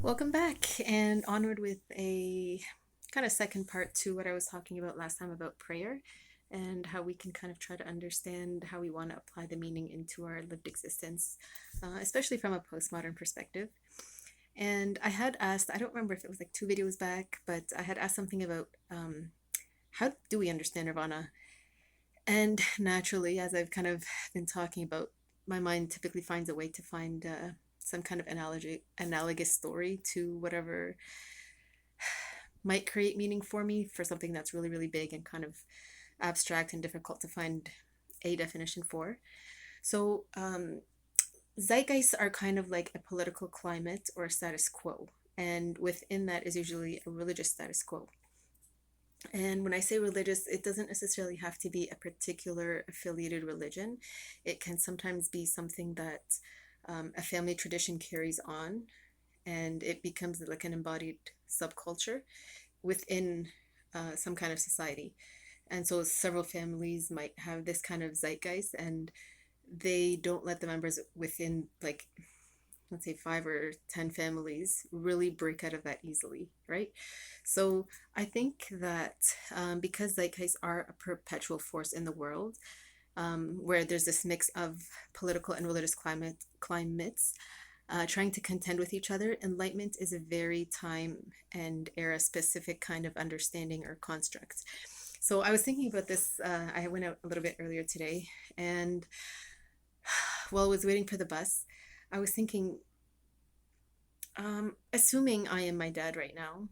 Welcome back and onward with a kind of second part to what I was talking about last time about prayer and how we can kind of try to understand how we want to apply the meaning into our lived existence, especially from a postmodern perspective. And I had asked, I don't remember if it was like two videos back, but I had asked something about how do we understand nirvana? And naturally, as I've kind of been talking about, my mind typically finds a way to find some kind of analogous story to whatever might create meaning for me for something that's really, really big and kind of abstract and difficult to find a definition for. So, zeitgeists are kind of like a political climate or a status quo. And within that is usually a religious status quo. And when I say religious, it doesn't necessarily have to be a particular affiliated religion. It can sometimes be something that a family tradition carries on and it becomes like an embodied subculture within some kind of society. And so several families might have this kind of zeitgeist and they don't let the members within, like, let's say 5 or 10 families really break out of that easily, right? So I think that because zeitgeists are a perpetual force in the world, where there's this mix of political and religious climates trying to contend with each other, enlightenment is a very time and era specific kind of understanding or construct. So I was thinking about this. I went out a little bit earlier today, and while I was waiting for the bus, I was thinking, assuming I am my dad right now,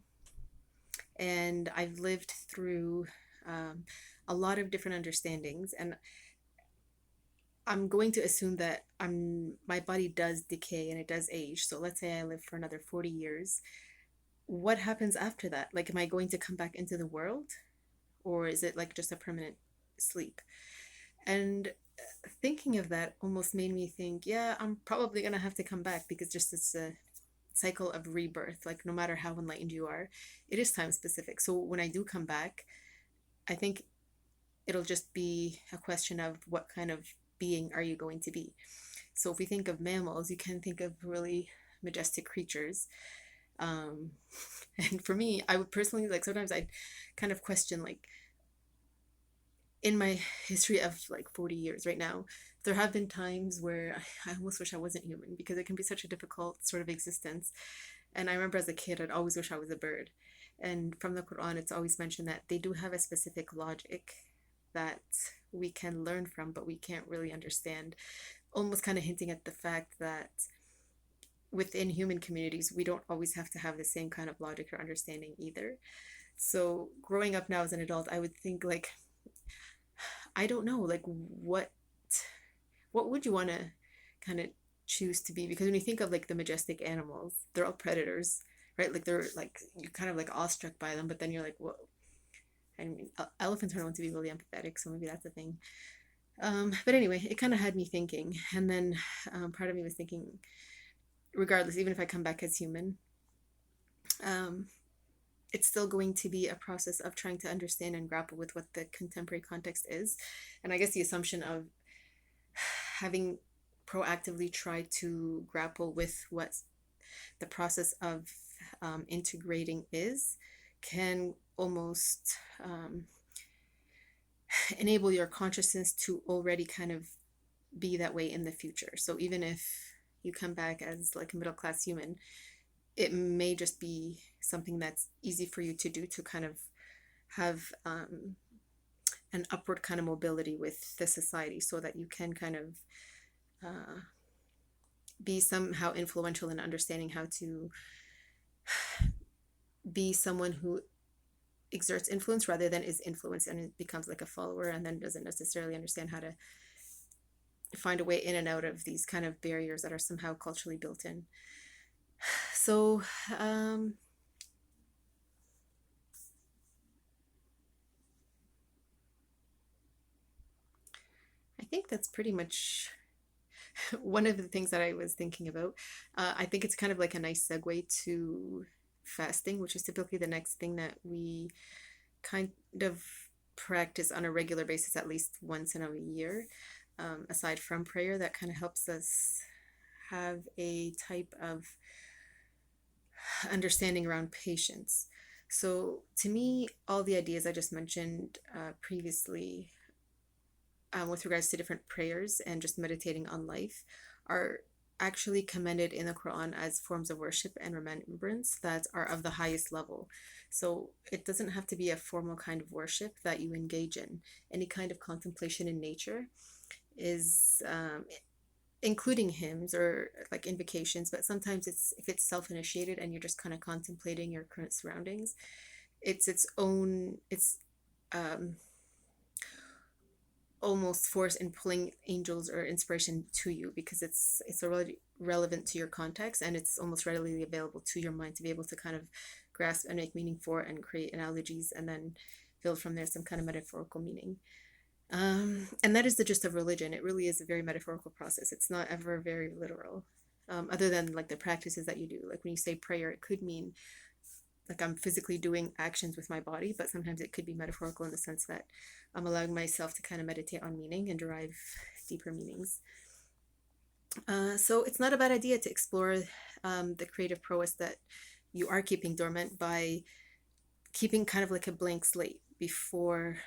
and I've lived through a lot of different understandings, and I'm going to assume that my body does decay and it does age. So let's say I live for another 40 years. What happens after that? Like, am I going to come back into the world? Or is it like just a permanent sleep? And thinking of that almost made me think, yeah, I'm probably gonna have to come back because just it's a cycle of rebirth. Like, no matter how enlightened you are, it is time specific. So when I do come back, I think it'll just be a question of what kind of being are you going to be. So if we think of mammals, you can think of really majestic creatures. Um, and for me, I would personally, like, sometimes I'd kind of question, like, in my history of like 40 years right now, there have been times where I almost wish I wasn't human because it can be such a difficult sort of existence. And I remember as a kid, I'd always wish I was a bird. And from the Quran, it's always mentioned that they do have a specific logic that we can learn from, but we can't really understand. Almost kind of hinting at the fact that within human communities, we don't always have to have the same kind of logic or understanding either. So growing up now as an adult, I would think, like, I don't know, like, what would you want to kind of choose to be? Because when you think of like the majestic animals, they're all predators, right? Like, they're like, you're kind of like awestruck by them, but then you're like, whoa. I mean, elephants are known to be really empathetic, so maybe that's a thing. But anyway, it kind of had me thinking, and then part of me was thinking, regardless, even if I come back as human, um, it's still going to be a process of trying to understand and grapple with what the contemporary context is. And I guess the assumption of having proactively tried to grapple with what the process of integrating is can almost enable your consciousness to already kind of be that way in the future. So even if you come back as like a middle class human, it may just be something that's easy for you to do to kind of have an upward kind of mobility with the society so that you can kind of uh, be somehow influential in understanding how to be someone who exerts influence rather than is influenced, and it becomes like a follower and then doesn't necessarily understand how to find a way in and out of these kind of barriers that are somehow culturally built in. So I think that's pretty much one of the things that I was thinking about. I think it's kind of like a nice segue to fasting, which is typically the next thing that we kind of practice on a regular basis, at least once in a year, aside from prayer. That kind of helps us have a type of understanding around patience. So, to me, all the ideas I just mentioned previously, with regards to different prayers and just meditating on life, are actually commended in the Quran as forms of worship and remembrance that are of the highest level. So, it doesn't have to be a formal kind of worship that you engage in. Any kind of contemplation in nature is including hymns or like invocations, but sometimes it's if it's self-initiated and you're just kind of contemplating your current surroundings, it's its own, it's um almost force in pulling angels or inspiration to you, because it's already relevant to your context and it's almost readily available to your mind to be able to kind of grasp and make meaning for and create analogies and then build from there some kind of metaphorical meaning. And that is the gist of religion. It really is a very metaphorical process. It's not ever very literal, other than like the practices that you do. Like when you say prayer, it could mean like I'm physically doing actions with my body, but sometimes it could be metaphorical in the sense that I'm allowing myself to kind of meditate on meaning and derive deeper meanings. So it's not a bad idea to explore the creative prowess that you are keeping dormant by keeping kind of like a blank slate before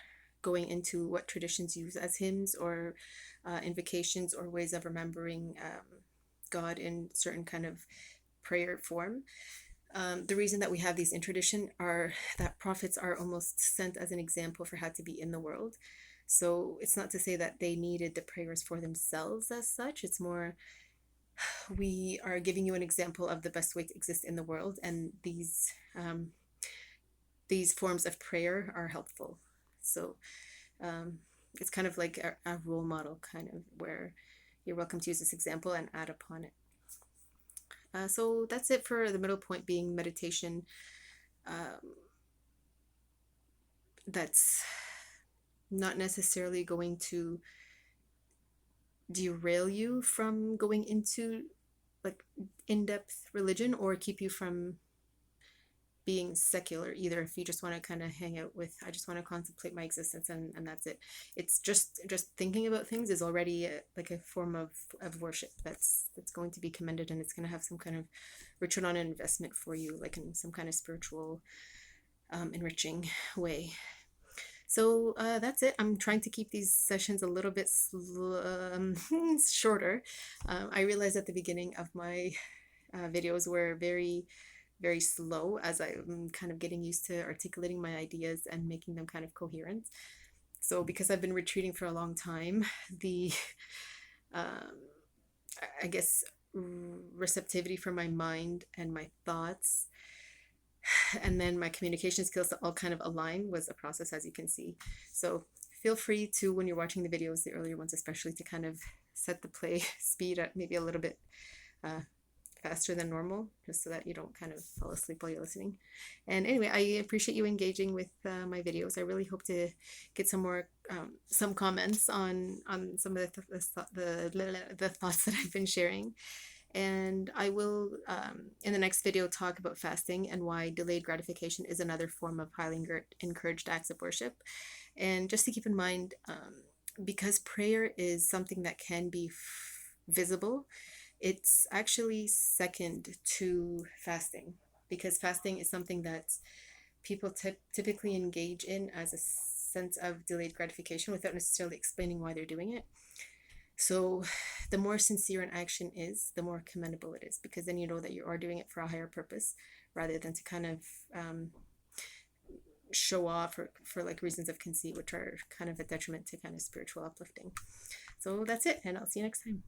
going into what traditions use as hymns or invocations or ways of remembering God in certain kind of prayer form. The reason that we have these in tradition are that prophets are almost sent as an example for how to be in the world. So it's not to say that they needed the prayers for themselves as such. It's more, we are giving you an example of the best way to exist in the world, and these forms of prayer are helpful. So it's kind of like a role model, kind of where you're welcome to use this example and add upon it. So that's it for the middle point, being meditation that's not necessarily going to derail you from going into like in-depth religion or keep you from being secular either. If you just want to kind of hang out with, I just want to contemplate my existence, and that's it. It's just thinking about things is already like a form of worship that's going to be commended, and it's going to have some kind of return on investment for you, like in some kind of spiritual enriching way. So that's it. I'm trying to keep these sessions a little bit shorter. I realized at the beginning of my videos were very, very slow as I'm kind of getting used to articulating my ideas and making them kind of coherent. So because I've been retreating for a long time, the, um, I guess, receptivity for my mind and my thoughts and then my communication skills to all kind of align was a process, as you can see. So feel free to, when you're watching the videos, the earlier ones especially, to kind of set the play speed at maybe a little bit faster than normal, just so that you don't kind of fall asleep while you're listening. And anyway, I appreciate you engaging with my videos. I really hope to get some more some comments on some of the thoughts that I've been sharing. And I will, in the next video, talk about fasting and why delayed gratification is another form of highly encouraged acts of worship. And just to keep in mind, because prayer is something that can be visible, it's actually second to fasting, because fasting is something that people typically engage in as a sense of delayed gratification without necessarily explaining why they're doing it. So the more sincere an action is, the more commendable it is, because then you know that you are doing it for a higher purpose rather than to kind of show off or for like reasons of conceit, which are kind of a detriment to kind of spiritual uplifting. So that's it, and I'll see you next time.